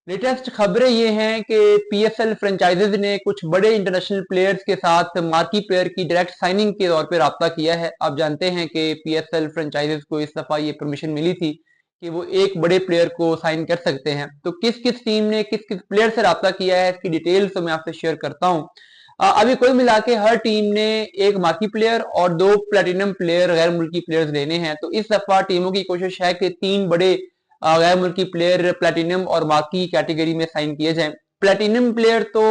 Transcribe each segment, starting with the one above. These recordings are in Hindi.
लेटेस्ट खबरें ये हैं कि पीएसएल फ्रेंचाइजीज ने कुछ बड़े इंटरनेशनल प्लेयर्स के साथ मार्की प्लेयर की डायरेक्ट साइनिंग के तौर पर राब्ता किया है। आप जानते हैं कि पीएसएल फ्रेंचाइजीज को इस दफा ये परमिशन मिली थी कि वो एक बड़े प्लेयर को साइन कर सकते हैं। तो किस किस टीम ने किस किस प्लेयर से राब्ता किया है, इसकी डिटेल्स तो मैं आपसे शेयर करता हूँ। अभी कुल मिला के हर टीम ने एक मार्की प्लेयर और दो प्लेटिनम प्लेयर गैर मुल्की प्लेयर्स लेने हैं। तो इस दफा टीमों की कोशिश है कि तीन बड़े गैर मुल्की प्लेयर प्लेटिनम और मार्की कैटेगरी में साइन किए जाएं। प्लेटिनम प्लेयर तो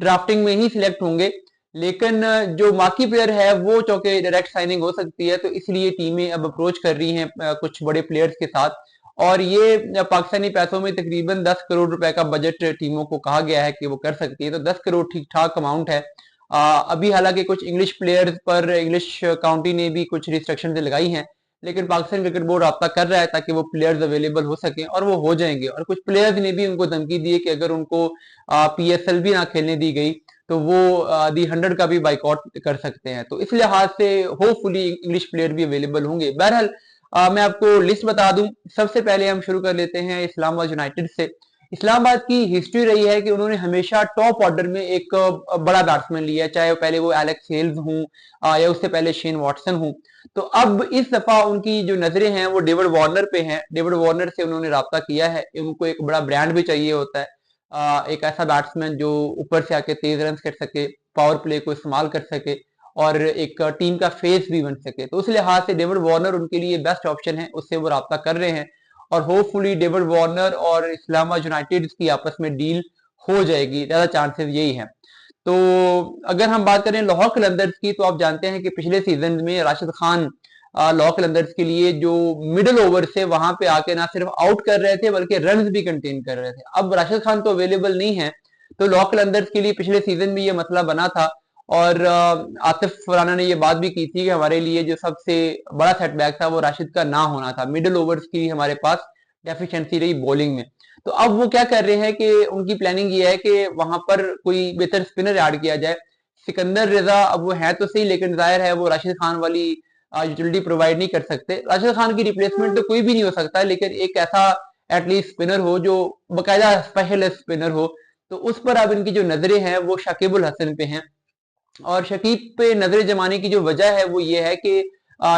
ड्राफ्टिंग में ही सिलेक्ट होंगे, लेकिन जो मार्की प्लेयर है वो चूंकि डायरेक्ट साइनिंग हो सकती है, तो इसलिए टीमें अब अप्रोच कर रही हैं कुछ बड़े प्लेयर्स के साथ। और ये पाकिस्तानी पैसों में तकरीबन 10 करोड़ रुपए का बजट टीमों को कहा गया है कि वो कर सकती है। तो 10 करोड़ ठीक ठाक अमाउंट है। अभी हालांकि कुछ इंग्लिश प्लेयर्स पर इंग्लिश काउंटी ने भी कुछ रिस्ट्रिक्शन लगाई हैं, लेकिन पाकिस्तान क्रिकेट बोर्ड राब्ता कर रहा है ताकि वो प्लेयर्स अवेलेबल हो सके, और वो हो जाएंगे। और कुछ प्लेयर्स ने भी उनको धमकी दी है कि अगर उनको पीएसएल भी ना खेलने दी गई तो वो दी 100 का भी बाइकआउट कर सकते हैं। तो इस लिहाज से होपफुली इंग्लिश प्लेयर भी अवेलेबल होंगे। बहरहाल मैं आपको लिस्ट बता दूं। सबसे पहले हम शुरू कर लेते हैं इस्लामाबाद यूनाइटेड से। इस्लामाबाद की हिस्ट्री रही है कि उन्होंने हमेशा टॉप ऑर्डर में एक बड़ा बैट्समैन लिया, चाहे वो पहले वो एलेक्स हेल्स हूं या उससे पहले शेन वॉटसन हूं। तो अब इस दफा उनकी जो नजरें हैं वो डेविड वार्नर पे हैं। डेविड वार्नर से उन्होंने राब्ता किया है। उनको एक बड़ा ब्रांड भी चाहिए होता है, एक ऐसा बैट्समैन जो ऊपर से आके तेज रन कर सके, पावर प्ले को इस्तेमाल कर सके और एक टीम का फेस भी बन सके। तो उस लिहाज से डेविड वार्नर उनके लिए बेस्ट ऑप्शन है, उससे वो राब्ता कर रहे हैं। और होपफुली डेविड वार्नर और इस्लामाबाद यूनाइटेड की आपस में डील हो जाएगी, ज्यादा चांसेस यही है। तो अगर हम बात करें लाहौर कलंदर्स की, तो आप जानते हैं कि पिछले सीजन में राशिद खान लाहौर कलंदर्स के लिए जो मिडिल ओवर से वहां पे आके ना सिर्फ आउट कर रहे थे बल्कि रन भी कंटेन कर रहे थे। अब राशिद खान तो अवेलेबल नहीं है, तो लाहौर कलंदर्स के लिए पिछले सीजन में ये मसला बना था। और आतिफ फराना ने ये बात भी की थी कि हमारे लिए जो सबसे बड़ा सेटबैक था वो राशिद का ना होना था। मिडिल ओवर्स की हमारे पास डेफिशिएंसी रही बॉलिंग में। तो अब वो क्या कर रहे हैं कि उनकी प्लानिंग ये है कि वहां पर कोई बेहतर स्पिनर ऐड किया जाए। सिकंदर रजा अब वो है तो सही, लेकिन जाहिर है वो राशिद खान वाली यूटिलिटी प्रोवाइड नहीं कर सकते। राशिद खान की रिप्लेसमेंट तो कोई भी नहीं हो सकता, लेकिन एक ऐसा एटलीस्ट स्पिनर हो जो बाकायदा स्पेशलिस्ट स्पिनर हो। तो उस पर अब इनकी जो नजरें हैं वो शाकिब अल हसन पे हैं। और शकीब पे नजर जमाने की जो वजह है वो ये है कि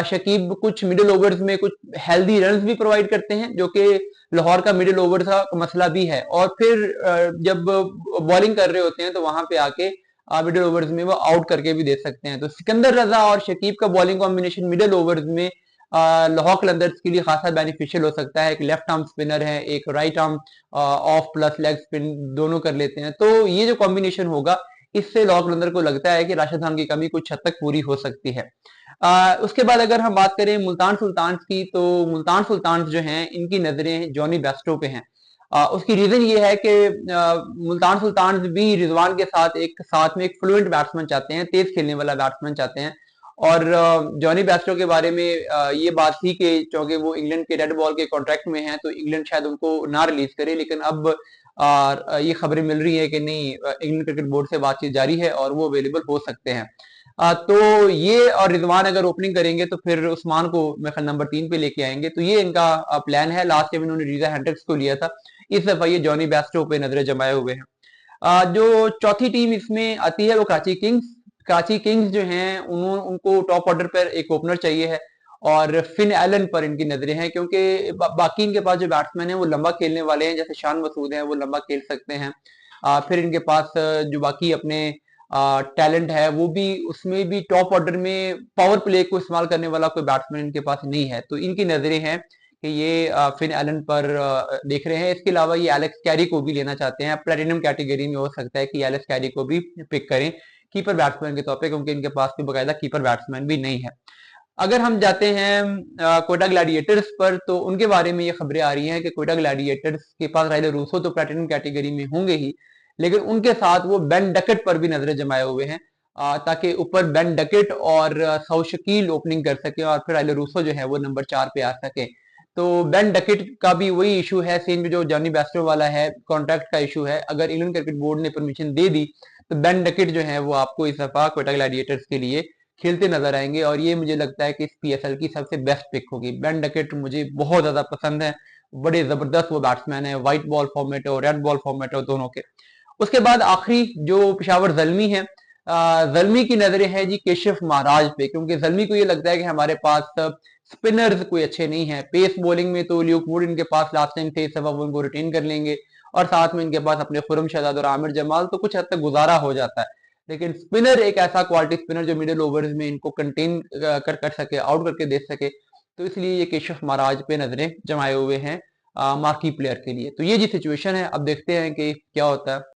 शकीब कुछ मिडिल ओवर्स में कुछ हेल्दी रन्स भी प्रोवाइड करते हैं, जो कि लाहौर का मिडिल ओवर का मसला भी है। और फिर जब बॉलिंग कर रहे होते हैं तो वहां पे आके मिडिल ओवर्स में वो आउट करके भी दे सकते हैं। तो सिकंदर रजा और शकीब का बॉलिंग कॉम्बिनेशन मिडिल ओवर्स में लाहौर कलंदर्स के लिए खासा बेनिफिशियल हो सकता है। एक लेफ्ट आर्म स्पिनर है, एक right arm of plus leg spin दोनों कर लेते हैं। तो ये जो कॉम्बिनेशन होगा, इससे लाहौर कलंदर को लगता है कि राशिद खान की कमी कुछ हद तक पूरी हो सकती है। उसके बाद अगर हम बात करें मुल्तान सुल्तान की, तो मुल्तान सुल्तान जो हैं इनकी नजरें जॉनी बेस्टो पे हैं। उसकी रीजन ये है कि मुल्तान सुल्तान भी रिजवान के साथ में एक फ्लुएंट बैट्समैन चाहते हैं, तेज खेलने वाला बैट्समैन चाहते हैं। और जॉनी बेस्टो के बारे में ये बात थी कि चूंकि वो इंग्लैंड के रेड बॉल के कॉन्ट्रैक्ट में हैं तो इंग्लैंड शायद उनको ना रिलीज करे, लेकिन अब ये खबरें मिल रही है कि नहीं, इंग्लैंड क्रिकेट बोर्ड से बातचीत जारी है और वो अवेलेबल हो सकते हैं। तो ये और रिजवान अगर ओपनिंग करेंगे तो फिर उस्मान को मैं ख्याल नंबर 3 पे लेके आएंगे। तो ये इनका प्लान है। लास्ट टाइम इन्होंने रीजा हैंड्रिक्स को लिया था, इस दफा ये जॉनी बेस्टो पे नजरें जमाए हुए हैं। जो चौथी टीम इसमें आती है वो कराची किंग्स। कराची किंग्स जो हैं उनको टॉप ऑर्डर पर एक ओपनर चाहिए है, और फिन एलन पर इनकी नजरें हैं, क्योंकि बाकी इनके पास जो बैट्समैन है वो लंबा खेलने वाले हैं, जैसे शान मसूद हैं वो लंबा खेल सकते हैं। फिर इनके पास जो बाकी अपने टैलेंट है वो भी, उसमें भी टॉप ऑर्डर में पावर प्ले को इस्तेमाल करने वाला कोई बैट्समैन इनके पास नहीं है। तो इनकी नजरें हैं कि ये फिन एलन पर देख रहे हैं। इसके अलावा ये एलेक्स कैरी को भी लेना चाहते हैं। प्लेटिनम कैटेगरी में हो सकता है कि एलेक्स कैरी को भी पिक करें कीपर बैट्समैन के तौर पे, क्योंकि इनके पास भी बाकायदा कीपर बैट्समैन भी नहीं है। अगर हम जाते हैं कोयटा ग्लैडिएटर्स पर, तो उनके बारे में ये खबरें आ रही हैं कि कोयटा ग्लैडिएटर्स के पास राइले रूसो तो प्लेटिनम कैटेगरी में होंगे ही, लेकिन उनके साथ वो बेन डकेट पर भी नजरें जमाए हुए हैं, ताकि ऊपर बेन डकेट और सऊ शकील ओपनिंग कर सके और फिर राइले रूसो जो है वो नंबर 4 पे आ सके। तो बेन डकेट का भी वही इशू है सेम जो जॉनी बेस्टो वाला है, कॉन्ट्रैक्ट का इशू है। अगर इंग्लैंड क्रिकेट बोर्ड ने परमिशन दे दी तो बेन डकेट जो है वो आपको इस दफा कोयटा ग्लैडिएटर्स के लिए खेलते नजर आएंगे, और ये मुझे लगता है कि इस पीएसएल की सबसे बेस्ट पिक होगी। बेन डकेट मुझे बहुत ज्यादा पसंद है बड़े जबरदस्त वो बैट्समैन है, व्हाइट बॉल फॉर्मेट है और रेड बॉल फॉर्मेट है दोनों के। उसके बाद आखिरी जो पेशावर जल्मी है, जल्मी की नजरें हैं जी केशव महाराज पे, क्योंकि जल्मी को ये लगता है कि हमारे पास स्पिनर्स कोई अच्छे नहीं है। पेस बॉलिंग में तो ल्यूक वुड इनके पास लास्ट टाइम थे, इस दफा वो इनको रिटेन कर लेंगे, और साथ में इनके पास अपने खुरम शहजाद और आमिर जमाल, तो कुछ हद तक गुजारा हो जाता है। लेकिन स्पिनर, एक ऐसा क्वालिटी स्पिनर जो मिडिल ओवर्स में इनको कंटेन कर सके, आउट करके दे सके, तो इसलिए ये केशव महाराज पे नजरें जमाए हुए हैं मार्की प्लेयर के लिए। तो ये जी सिचुएशन है, अब देखते हैं कि क्या होता है।